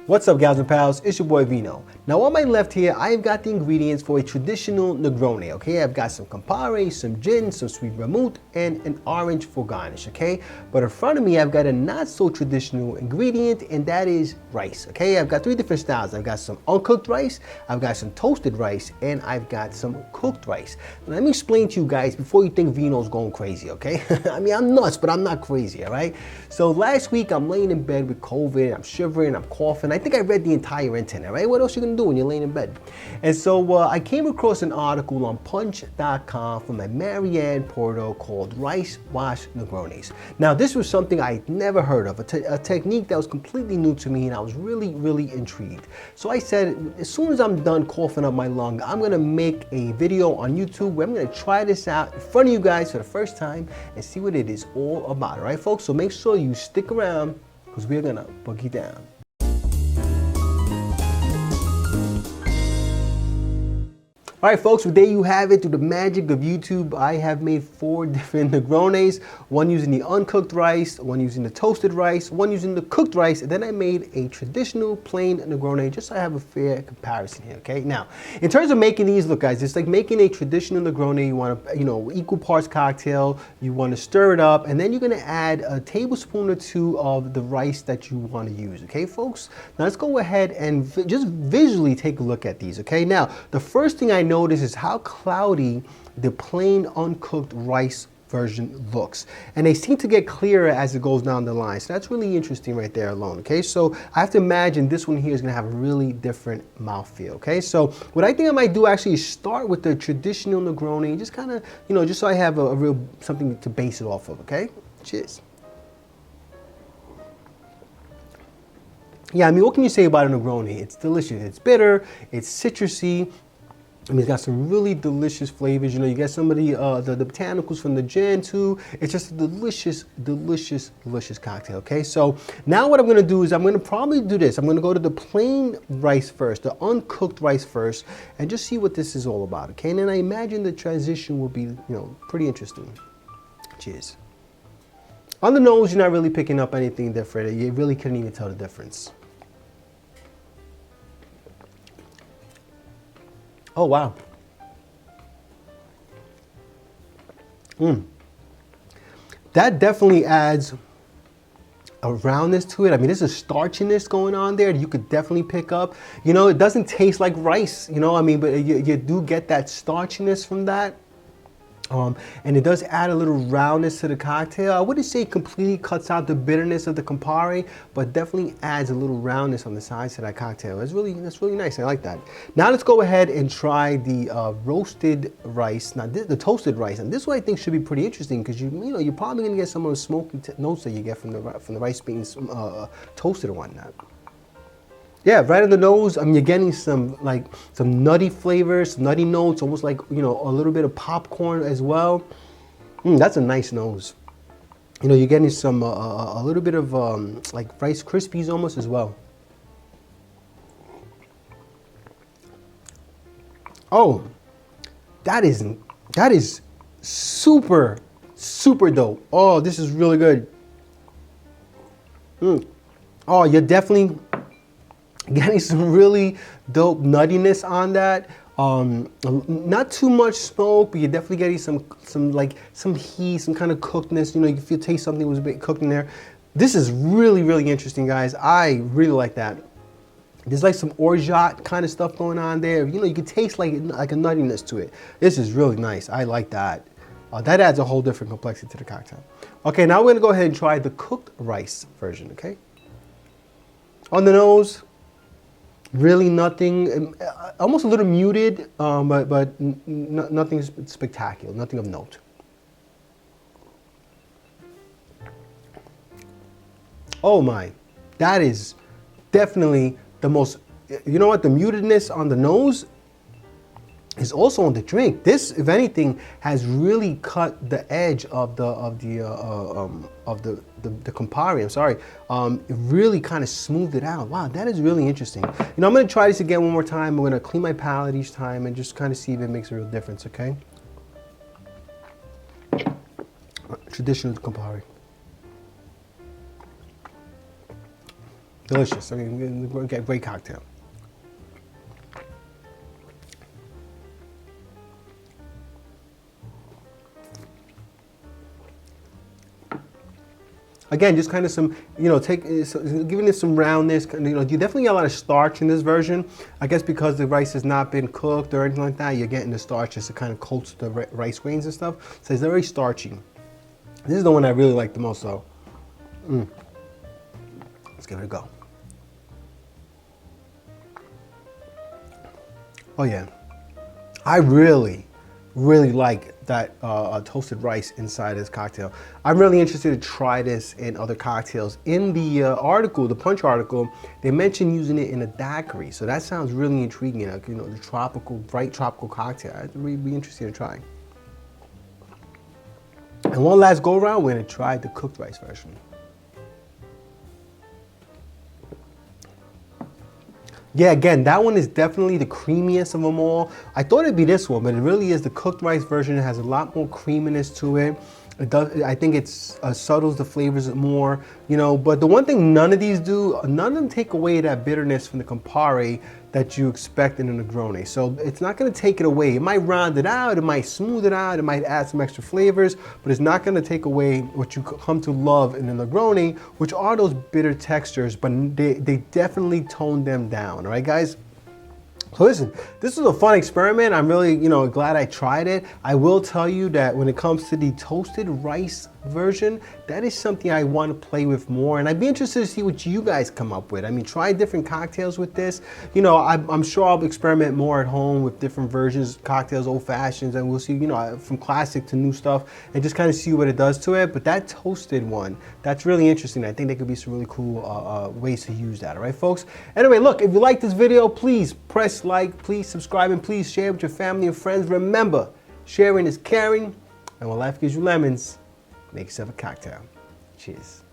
What's up, gals and pals? It's your boy Vino. Now on my left here, I've got the ingredients for a traditional Negroni, okay? I've got some Campari, some gin, some Sweet Vermouth, and an orange for garnish, okay? But in front of me, I've got a not so traditional ingredient, and that is rice, okay? I've got three different styles. I've got some uncooked rice, I've got some toasted rice, and I've got some cooked rice. Now, let me explain to you guys before you think Vino's going crazy, okay? I mean, I'm nuts, but I'm not crazy, all right? So last week, I'm laying in bed with COVID, I'm shivering, I'm coughing. I think I read the entire internet, right? What else are you gonna do when you're laying in bed? And so I came across an article on punch.com from a Marianne Porto called Rice Wash Negronis. Now, this was something I'd never heard of, a technique that was completely new to me, and I was really intrigued. So I said, as soon as I'm done coughing up my lung, I'm gonna make a video on YouTube where I'm gonna try this out in front of you guys for the first time and see what it is all about, all right, folks? So make sure you stick around because we're gonna boogie down. All right, folks, well, there you have it. Through the magic of YouTube, I have made 4 different Negronis, one using the uncooked rice, one using the toasted rice, one using the cooked rice, and then I made a traditional plain Negroni just so I have a fair comparison here, okay? Now, in terms of making these, look, guys, it's like making a traditional Negroni. You want to, equal parts cocktail, you want to stir it up, and then you're going to add a tablespoon or 2 of the rice that you want to use, okay, folks? Now, let's go ahead and just visually take a look at these, okay? Now, the first thing I notice is how cloudy the plain uncooked rice version looks, and they seem to get clearer as it goes down the line. So that's really interesting right there alone, okay? So I have to imagine this one here is gonna have a really different mouthfeel, okay? So what I think I might do actually is start with the traditional Negroni, just kind of, just so I have a real something to base it off of, okay? Cheers. Yeah, I mean, what can you say about a Negroni? It's delicious. It's bitter, it's citrusy. I mean, it's got some really delicious flavors. You get some of the botanicals from the gin too. It's just a delicious cocktail, okay? So now what I'm gonna do is I'm gonna probably do this. I'm gonna go to the plain rice first, the uncooked rice first, and just see what this is all about, okay? And then I imagine the transition will be, pretty interesting. Cheers. On the nose, you're not really picking up anything different. You really couldn't even tell the difference. Oh, wow. That definitely adds a roundness to it. I mean, there's a starchiness going on there that you could definitely pick up. It doesn't taste like rice, but you do get that starchiness from that. And it does add a little roundness to the cocktail. I wouldn't say it completely cuts out the bitterness of the Campari, but definitely adds a little roundness on the sides to that cocktail. That's really nice. I like that. Now let's go ahead and try the roasted rice. Now the toasted rice, and this one I think should be pretty interesting because you're probably gonna get some of the smoky notes that you get from the rice being toasted and whatnot. Yeah, right on the nose, you're getting some nutty flavors, some nutty notes, almost like, a little bit of popcorn as well. That's a nice nose. You're getting some, a little bit of like Rice Krispies almost as well. Oh, that is super dope. Oh, this is really good. Oh, you're definitely getting some really dope nuttiness on that. Not too much smoke, but you're definitely getting some heat, some kind of cookedness. You can taste something was a bit cooked in there. This is really interesting, guys. I really like that. There's like some orgeat kind of stuff going on there. You can taste like a nuttiness to it. This is really nice. I like that. That adds a whole different complexity to the cocktail. Okay, now we're gonna go ahead and try the cooked rice version, okay? On the nose, really nothing, almost a little muted, but nothing spectacular, nothing of note. Oh my, that is definitely the most, the mutedness on the nose is also on the drink. This, if anything, has really cut the edge of the Campari. I'm sorry. It really kind of smoothed it out. Wow, that is really interesting. I'm gonna try this again one more time. I'm gonna clean my palate each time and just kind of see if it makes a real difference. Okay. Traditional Campari. Delicious. I mean, great cocktail. Again, just kind of some, you know, giving it some roundness. You know, you definitely get a lot of starch in this version. I guess because the rice has not been cooked or anything like that, you're getting the starch just to kind of coat the rice grains and stuff. So it's very starchy. This is the one I really like the most, though. Let's give it a go. Oh yeah, I really like that toasted rice inside this cocktail. I'm really interested to try this in other cocktails. In the article, the Punch article, they mentioned using it in a daiquiri. So that sounds really intriguing. Like, you know, the bright tropical cocktail. I'd really be interested to try. And one last go around, we're gonna try the cooked rice version. Yeah, again, that one is definitely the creamiest of them all. I thought it'd be this one, but it really is the cooked rice version. It has a lot more creaminess to it. It does. I think it's subtles the flavors more, you know. But the one thing none of these do, none of them take away that bitterness from the Campari that you expect in a Negroni. So it's not going to take it away. It might round it out, it might smooth it out, it might add some extra flavors, but it's not going to take away what you come to love in a Negroni, which are those bitter textures. But they definitely tone them down. All right, guys. So listen, this was a fun experiment. I'm really, you know, glad I tried it. I will tell you that when it comes to the toasted rice version, that is something I want to play with more. And I'd be interested to see what you guys come up with. I mean, try different cocktails with this. You know, I'm sure I'll experiment more at home with different versions, cocktails, old fashions, and we'll see, you know, from classic to new stuff and just kind of see what it does to it. But that toasted one, that's really interesting. I think there could be some really cool ways to use that. All right, folks? Anyway, look, if you like this video, please press like, please subscribe, and please share with your family and friends. Remember, sharing is caring, and when life gives you lemons, make yourself a cocktail. Cheers.